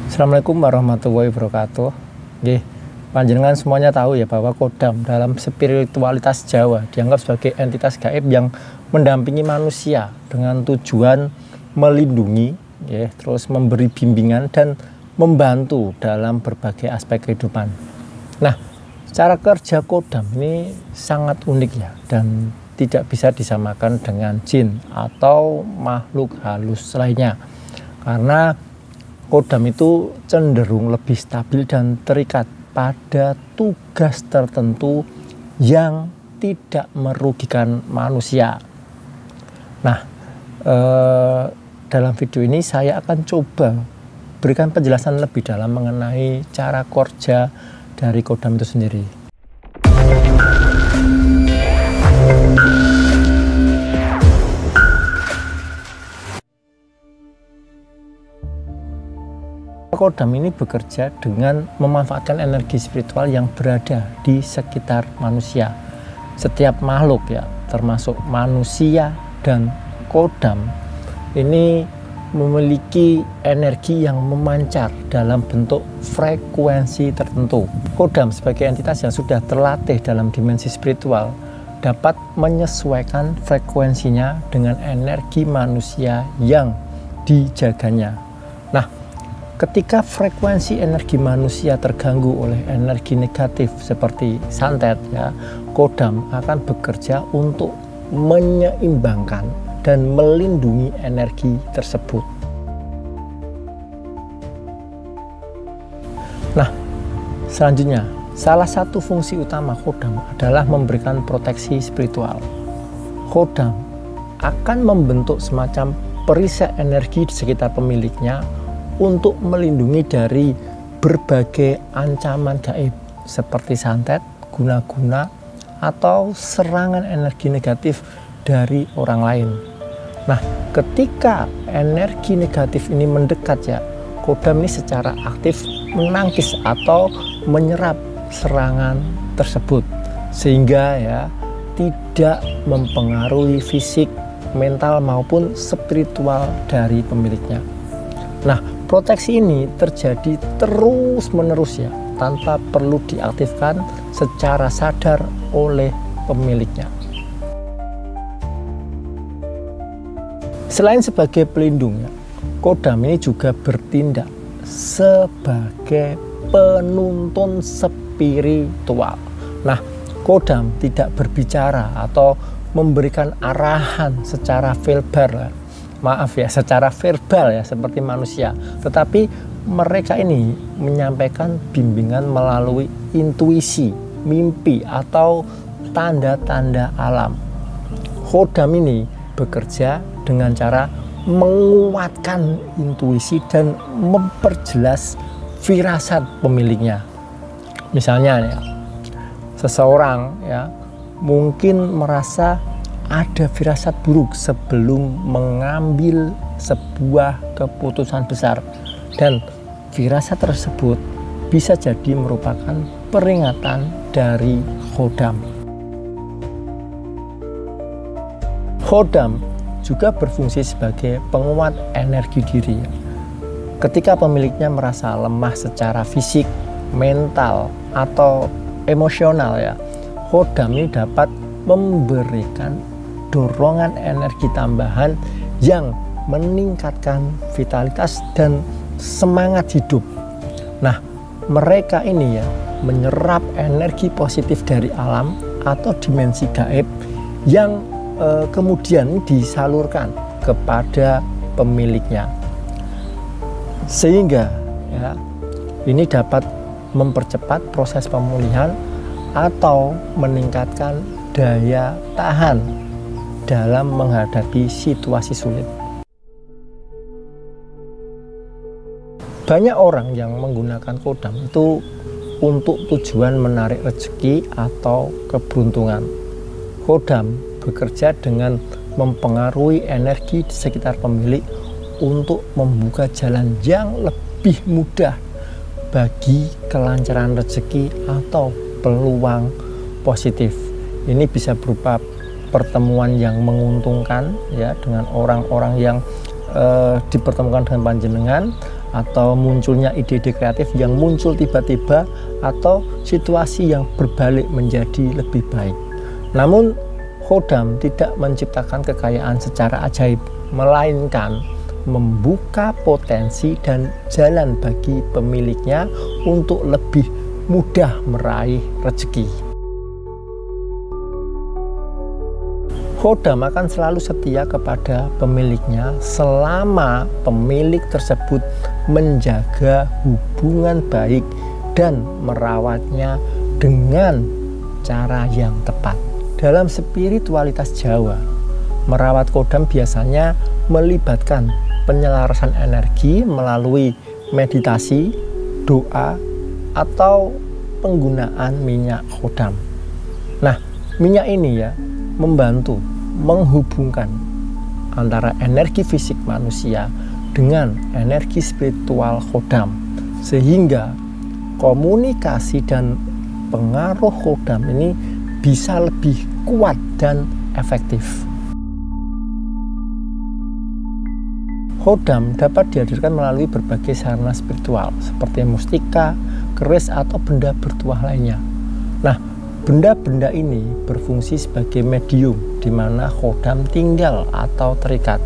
Assalamualaikum warahmatullahi wabarakatuh. Nggih, panjenengan semuanya tahu ya bahwa Kodam dalam spiritualitas Jawa dianggap sebagai entitas gaib yang mendampingi manusia dengan tujuan melindungi, ya, terus memberi bimbingan dan membantu dalam berbagai aspek kehidupan. Nah, cara kerja Kodam ini sangat unik ya, dan tidak bisa disamakan dengan jin atau makhluk halus lainnya. Karena Kodam itu cenderung lebih stabil dan terikat pada tugas tertentu yang tidak merugikan manusia. Nah, dalam video ini saya akan coba berikan penjelasan lebih dalam mengenai cara kerja dari Kodam itu sendiri. Kodam ini bekerja dengan memanfaatkan energi spiritual yang berada di sekitar manusia. Setiap makhluk ya, termasuk manusia dan Kodam ini memiliki energi yang memancar dalam bentuk frekuensi tertentu. Kodam sebagai entitas yang sudah terlatih dalam dimensi spiritual dapat menyesuaikan frekuensinya dengan energi manusia yang dijaganya. Nah, ketika frekuensi energi manusia terganggu oleh energi negatif seperti santet ya, Kodam akan bekerja untuk menyeimbangkan dan melindungi energi tersebut. Nah, selanjutnya, salah satu fungsi utama Kodam adalah memberikan proteksi spiritual. Kodam akan membentuk semacam perisai energi di sekitar pemiliknya untuk melindungi dari berbagai ancaman gaib seperti santet, guna-guna, atau serangan energi negatif dari orang lain. Nah, ketika energi negatif ini mendekat ya, Kodam ini secara aktif menangkis atau menyerap serangan tersebut sehingga ya tidak mempengaruhi fisik, mental maupun spiritual dari pemiliknya. Nah, proteksi ini terjadi terus-menerus ya, tanpa perlu diaktifkan secara sadar oleh pemiliknya. Selain sebagai pelindung ya, Kodam ini juga bertindak sebagai penuntun spiritual. Nah, Kodam tidak berbicara atau memberikan arahan secara verbal ya seperti manusia, tetapi mereka ini menyampaikan bimbingan melalui intuisi, mimpi atau tanda-tanda alam. Kodam ini bekerja dengan cara menguatkan intuisi dan memperjelas firasat pemiliknya. Misalnya ya, seseorang ya mungkin merasa ada firasat buruk sebelum mengambil sebuah keputusan besar, dan firasat tersebut bisa jadi merupakan peringatan dari Kodam. Kodam juga berfungsi sebagai penguat energi diri. Ketika pemiliknya merasa lemah secara fisik, mental, atau emosional ya, Kodam ini dapat memberikan dorongan energi tambahan yang meningkatkan vitalitas dan semangat hidup. Nah, mereka ini ya menyerap energi positif dari alam atau dimensi gaib yang kemudian disalurkan kepada pemiliknya, sehingga ya ini dapat mempercepat proses pemulihan atau meningkatkan daya tahan dalam menghadapi situasi sulit. Banyak orang yang menggunakan Kodam itu untuk tujuan menarik rezeki atau keberuntungan. Kodam bekerja dengan mempengaruhi energi di sekitar pemilik untuk membuka jalan yang lebih mudah bagi kelancaran rezeki atau peluang positif. Ini bisa berupa pertemuan yang menguntungkan ya dengan orang-orang yang dipertemukan dengan panjenengan, atau munculnya ide-ide kreatif yang muncul tiba-tiba, atau situasi yang berbalik menjadi lebih baik. Namun Khodam tidak menciptakan kekayaan secara ajaib, melainkan membuka potensi dan jalan bagi pemiliknya untuk lebih mudah meraih rezeki. Khodam akan selalu setia kepada pemiliknya selama pemilik tersebut menjaga hubungan baik dan merawatnya dengan cara yang tepat. Dalam spiritualitas Jawa, merawat Khodam biasanya melibatkan penyelarasan energi melalui meditasi, doa, atau penggunaan minyak Khodam. Nah, minyak ini ya membantu menghubungkan antara energi fisik manusia dengan energi spiritual Khodam, sehingga komunikasi dan pengaruh Khodam ini bisa lebih kuat dan efektif. Khodam dapat dihadirkan melalui berbagai sarana spiritual seperti mustika, keris, atau benda bertuah lainnya. Nah, benda-benda ini berfungsi sebagai medium di mana Khodam tinggal atau terikat.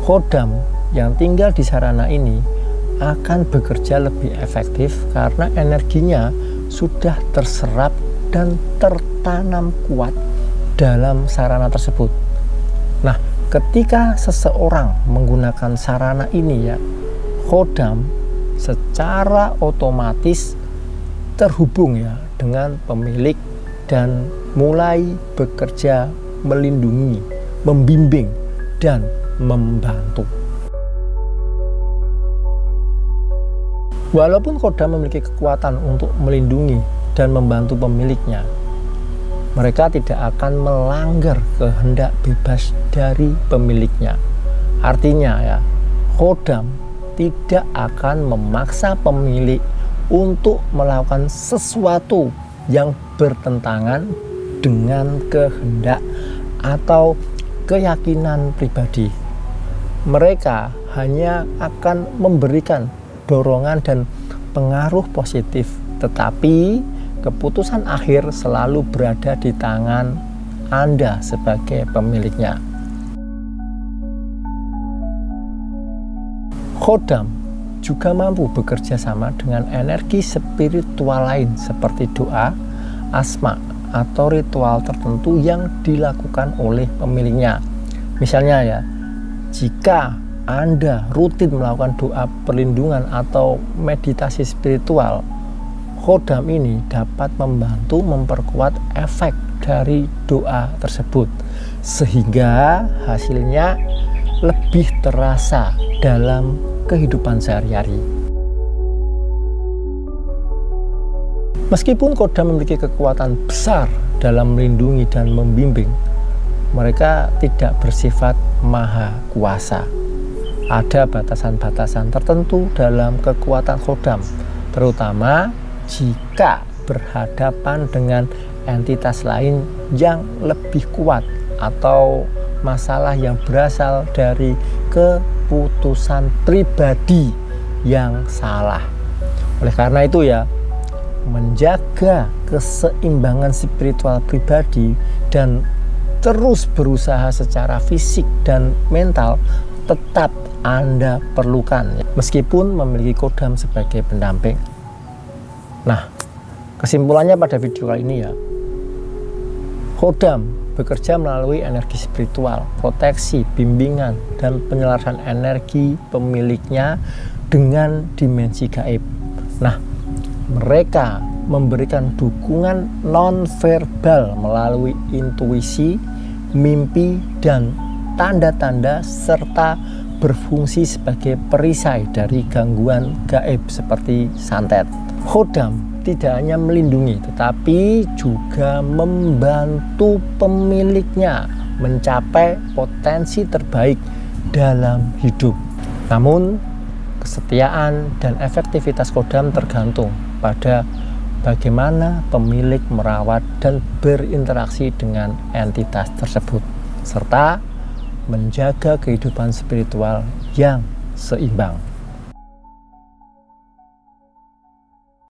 Khodam yang tinggal di sarana ini akan bekerja lebih efektif karena energinya sudah terserap dan tertanam kuat dalam sarana tersebut. Nah, ketika seseorang menggunakan sarana ini ya, Khodam secara otomatis terhubung ya dengan pemilik dan mulai bekerja melindungi, membimbing, dan membantu. Walaupun Khodam memiliki kekuatan untuk melindungi dan membantu pemiliknya, mereka tidak akan melanggar kehendak bebas dari pemiliknya. Artinya ya, Khodam tidak akan memaksa pemilik untuk melakukan sesuatu yang bertentangan dengan kehendak atau keyakinan pribadi. Mereka hanya akan memberikan dorongan dan pengaruh positif, tetapi keputusan akhir selalu berada di tangan Anda sebagai pemiliknya. Khodam juga mampu bekerja sama dengan energi spiritual lain seperti doa, asma, atau ritual tertentu yang dilakukan oleh pemiliknya. Misalnya ya, jika Anda rutin melakukan doa perlindungan atau meditasi spiritual, Khodam ini dapat membantu memperkuat efek dari doa tersebut, sehingga hasilnya lebih terasa dalam kehidupan sehari-hari. Meskipun Khodam memiliki kekuatan besar dalam melindungi dan membimbing, mereka tidak bersifat maha kuasa. Ada batasan-batasan tertentu dalam kekuatan Khodam, terutama jika berhadapan dengan entitas lain yang lebih kuat atau masalah yang berasal dari keputusan pribadi yang salah. Oleh karena itu ya, menjaga keseimbangan spiritual pribadi dan terus berusaha secara fisik dan mental tetap Anda perlukan, meskipun memiliki Khodam sebagai pendamping. Nah, kesimpulannya pada video kali ini ya, Khodam bekerja melalui energi spiritual, proteksi, bimbingan, dan penyelarasan energi pemiliknya dengan dimensi gaib. Nah, mereka memberikan dukungan non-verbal melalui intuisi, mimpi, dan tanda-tanda, serta berfungsi sebagai perisai dari gangguan gaib seperti santet. Khodam tidak hanya melindungi, tetapi juga membantu pemiliknya mencapai potensi terbaik dalam hidup. Namun, kesetiaan dan efektivitas Khodam tergantung pada bagaimana pemilik merawat dan berinteraksi dengan entitas tersebut, serta menjaga kehidupan spiritual yang seimbang.